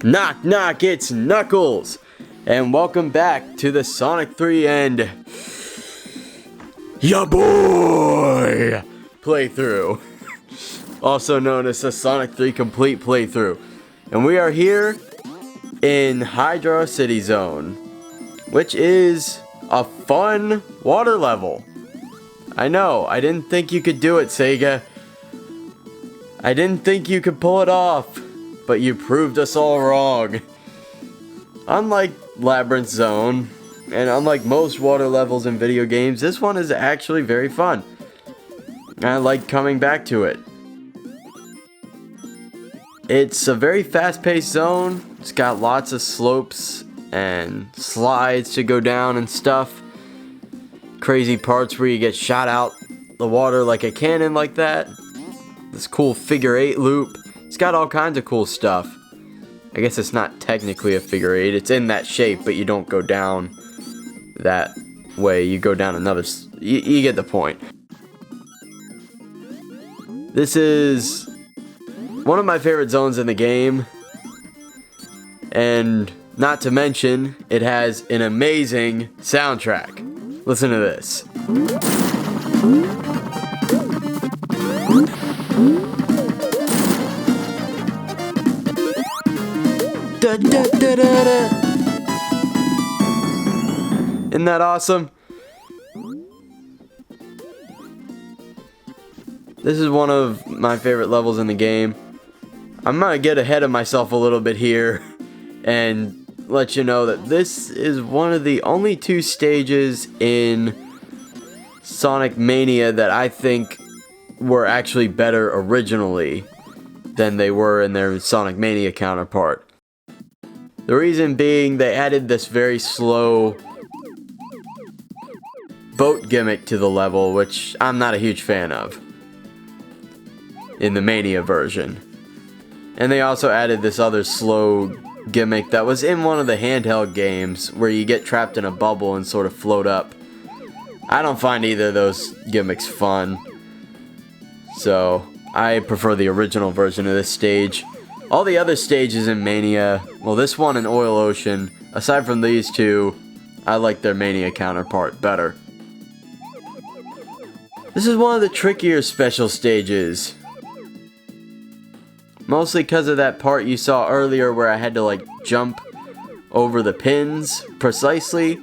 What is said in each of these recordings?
Knock knock, it's Knuckles, and welcome back to the Sonic 3 and ya boy playthrough, also known as the Sonic 3 complete playthrough. And we are here in Hydrocity Zone, which is a fun water level. I know, I didn't think you could do it, Sega. I didn't think you could pull it off, but you proved us all wrong. Unlike Labyrinth Zone, and unlike most water levels in video games, this one is actually very fun. I like coming back to it. It's a very fast-paced zone. It's got lots of slopes and slides to go down and stuff. Crazy parts where you get shot out the water like a cannon like that. This cool figure 8 loop. It's got all kinds of cool stuff. I guess it's not technically a figure 8. It's in that shape, but you don't go down that way. You go down another... You get the point. This is one of my favorite zones in the game. And not to mention, it has an amazing soundtrack. Listen to this. Da, da, da, da, da. Isn't that awesome? This is one of my favorite levels in the game. I'm gonna get ahead of myself a little bit here and let you know that this is one of the only 2 stages in Sonic Mania that I think were actually better originally than they were in their Sonic Mania counterpart. The reason being, they added this very slow boat gimmick to the level, which I'm not a huge fan of in the Mania version. And they also added this other slow gimmick that was in one of the handheld games where you get trapped in a bubble and sort of float up. I don't find either of those gimmicks fun, so I prefer the original version of this stage. All the other stages in Mania, well, this one and Oil Ocean, aside from these 2, I like their Mania counterpart better. This is one of the trickier special stages. Mostly because of that part you saw earlier where I had to like jump over the pins precisely.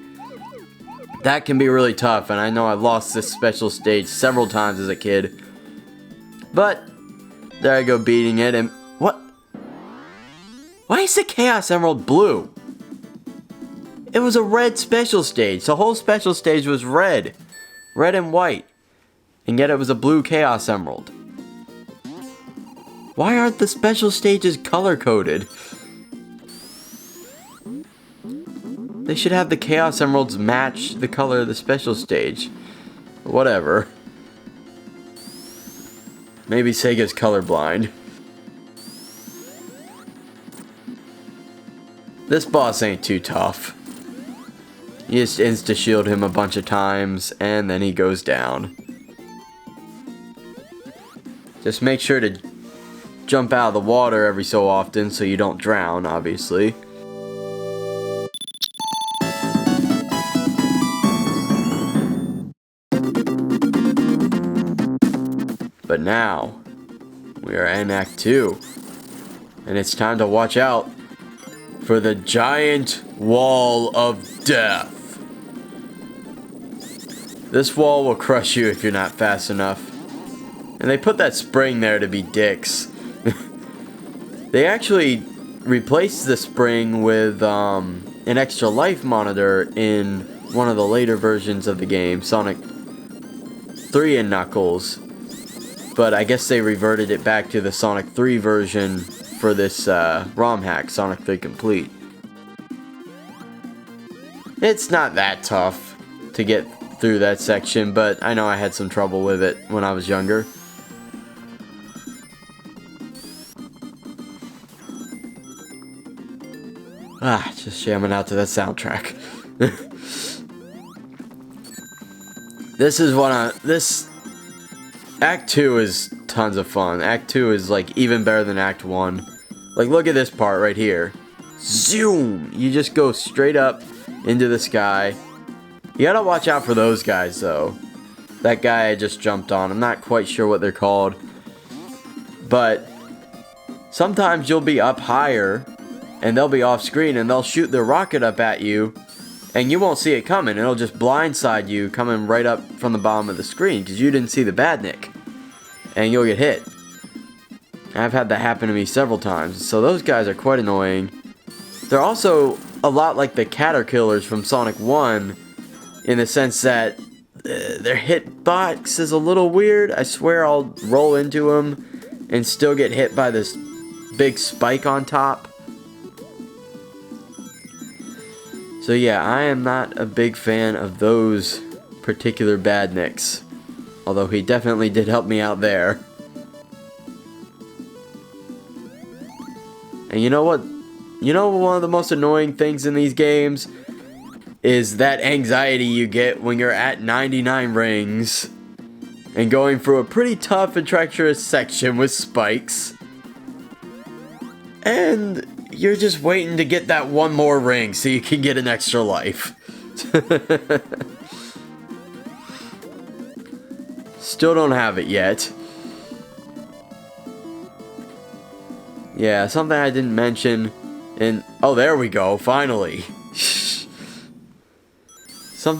That can be really tough, and I know I lost this special stage several times as a kid. But there I go beating it, and what? Why is the Chaos Emerald blue? It was a red special stage. The whole special stage was red. Red and white. And yet it was a blue Chaos Emerald. Why aren't the special stages color-coded? They should have the Chaos Emeralds match the color of the special stage. Whatever. Maybe Sega's colorblind. This boss ain't too tough. You just insta-shield him a bunch of times, and then he goes down. Just make sure to jump out of the water every so often so you don't drown, obviously. But now, we are in Act 2, and it's time to watch out for the giant wall of death. This wall will crush you if you're not fast enough. And they put that spring there to be dicks. They actually replaced the spring with an extra life monitor in one of the later versions of the game, Sonic 3 and Knuckles. But I guess they reverted it back to the Sonic 3 version for this ROM hack, Sonic 3 Complete. It's not that tough to get through that section, but I know I had some trouble with it when I was younger. Just jamming out to that soundtrack. This Act 2 is tons of fun. Act 2 is like even better than Act 1. Like, look at this part right here. zoom, you just go straight up into the sky. You gotta watch out for those guys though. That guy I just jumped on, I'm not quite sure what they're called, but sometimes you'll be up higher and they'll be off screen and they'll shoot their rocket up at you and you won't see it coming. It'll just blindside you coming right up from the bottom of the screen because you didn't see the badnik, and you'll get hit. I've had that happen to me several times, so those guys are quite annoying. They're also a lot like the caterpillars from Sonic 1 in the sense that their hitbox is a little weird. I swear I'll roll into them and still get hit by this big spike on top. So yeah, I am not a big fan of those particular badniks, although he definitely did help me out there. And you know what? You know one of the most annoying things in these games is that anxiety you get when you're at 99 rings and going through a pretty tough and treacherous section with spikes. And you're just waiting to get that one more ring so you can get an extra life. Still don't have it yet. Yeah, something I didn't mention in... Oh, there we go, finally. Something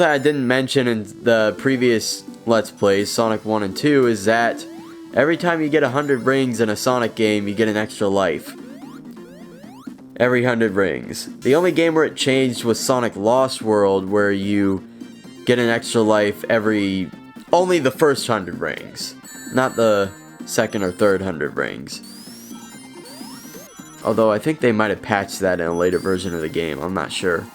I didn't mention in the previous Let's Plays, Sonic 1 and 2, is that every time you get 100 rings in a Sonic game, you get an extra life. Every 100 rings. The only game where it changed was Sonic Lost World, where you get an extra life every... only the first 100 rings. Not the second or third 100 rings. Although I think they might have patched that in a later version of the game, I'm not sure.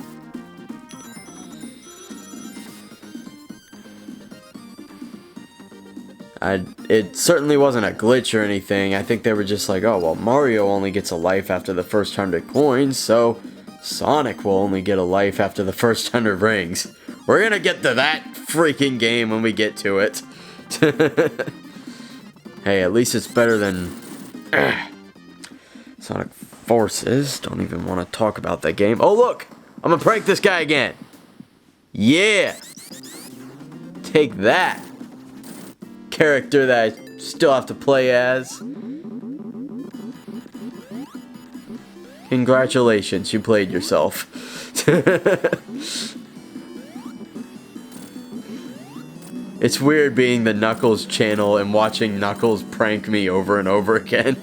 It certainly wasn't a glitch or anything. I think they were just like, oh, well, Mario only gets a life after the first 100 coins, so Sonic will only get a life after the first 100 rings. We're gonna get to that freaking game when we get to it. Hey, at least it's better than Sonic Forces. Don't even want to talk about that game. Oh, look! I'm gonna prank this guy again. Yeah! Take that! Character that I still have to play as. Congratulations, you played yourself. It's weird being the Knuckles channel and watching Knuckles prank me over and over again.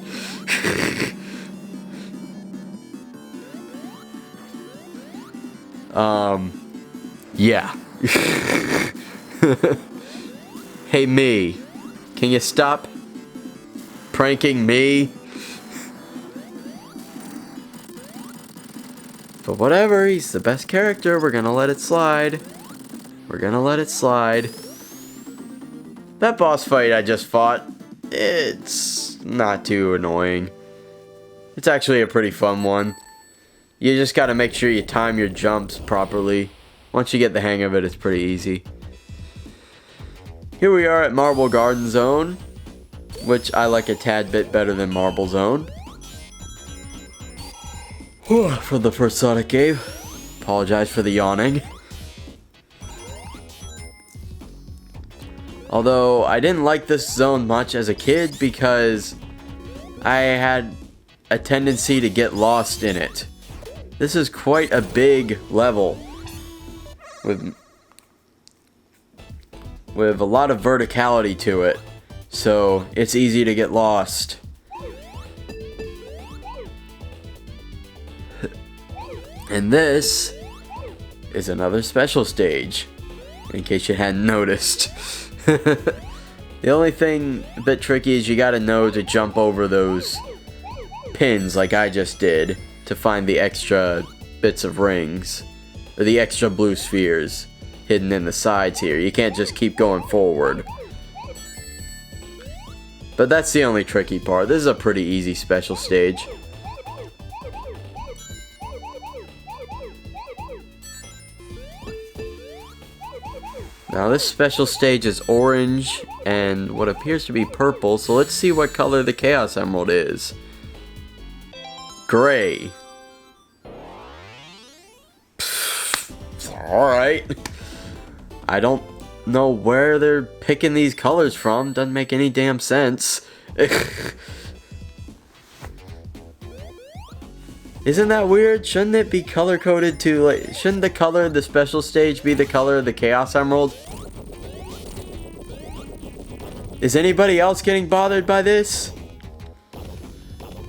Yeah. Hey, me. Can you stop pranking me? But whatever, he's the best character. We're gonna let it slide. We're gonna let it slide. That boss fight I just fought, it's not too annoying. It's actually a pretty fun one. You just gotta make sure you time your jumps properly. Once you get the hang of it, it's pretty easy. Here we are at Marble Garden Zone, which I like a tad bit better than Marble Zone. For the first Sonic game. Apologize for the yawning. Although, I didn't like this zone much as a kid because I had a tendency to get lost in it. This is quite a big level with a lot of verticality to it, so it's easy to get lost. And this is another special stage, in case you hadn't noticed. The only thing a bit tricky is you gotta know to jump over those pins like I just did to find the extra bits of rings, or the extra blue spheres hidden in the sides here. You can't just keep going forward. But that's the only tricky part. This is a pretty easy special stage. Now this special stage is orange and what appears to be purple, so let's see what color the Chaos Emerald is. Gray. alright. I don't know where they're picking these colors from. Doesn't make any damn sense. Isn't that weird? Shouldn't it be color coded to, like, shouldn't the color of the special stage be the color of the Chaos Emerald? Is anybody else getting bothered by this?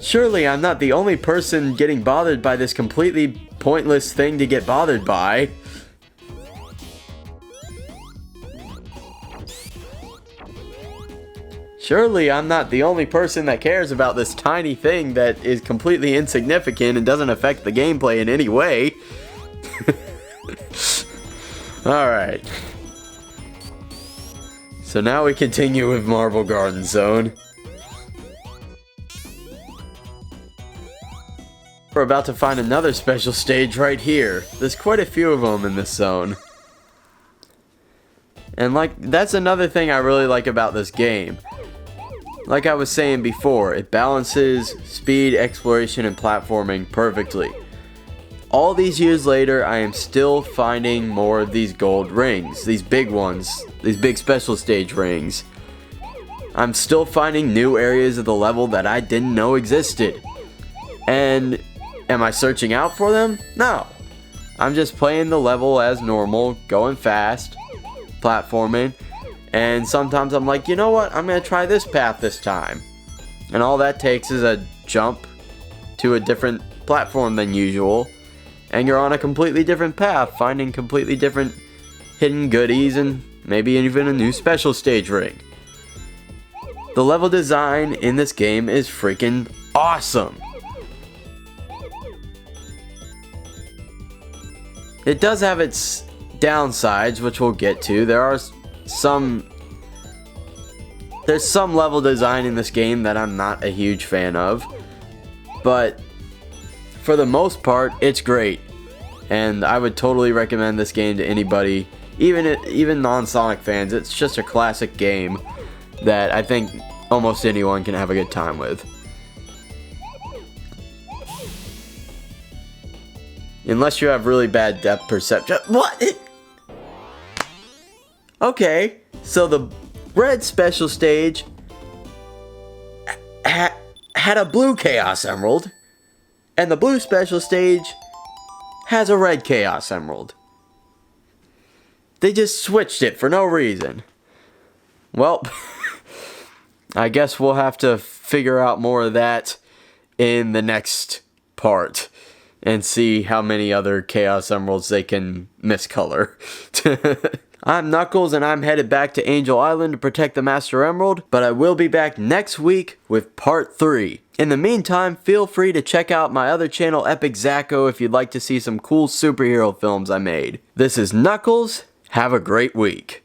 Surely I'm not the only person getting bothered by this completely pointless thing to get bothered by. Surely I'm not the only person that cares about this tiny thing that is completely insignificant and doesn't affect the gameplay in any way. Alright. So now we continue with Marble Garden Zone. We're about to find another special stage right here. There's quite a few of them in this zone. And that's another thing I really like about this game. Like I was saying before, it balances speed, exploration, and platforming perfectly. All these years later, I am still finding more of these gold rings, these big ones, these big special stage rings. I'm still finding new areas of the level that I didn't know existed. And am I searching out for them? No. I'm just playing the level as normal, going fast, platforming, and sometimes I'm like, you know what, I'm going to try this path this time. And all that takes is a jump to a different platform than usual, and you're on a completely different path, finding completely different hidden goodies and maybe even a new special stage ring. The level design in this game is freaking awesome. It does have its downsides, which we'll get to. There's some level design in this game that I'm not a huge fan of, but for the most part, it's great, and I would totally recommend this game to anybody, even non-Sonic fans. It's just a classic game that I think almost anyone can have a good time with. Unless you have really bad depth perception. What? Okay, so the red special stage had a blue Chaos Emerald, and the blue special stage has a red Chaos Emerald. They just switched it for no reason. Well, I guess we'll have to figure out more of that in the next part and see how many other Chaos Emeralds they can miscolor. I'm Knuckles, and I'm headed back to Angel Island to protect the Master Emerald, but I will be back next week with part 3. In the meantime, feel free to check out my other channel, Epic Zacko, if you'd like to see some cool superhero films I made. This is Knuckles. Have a great week.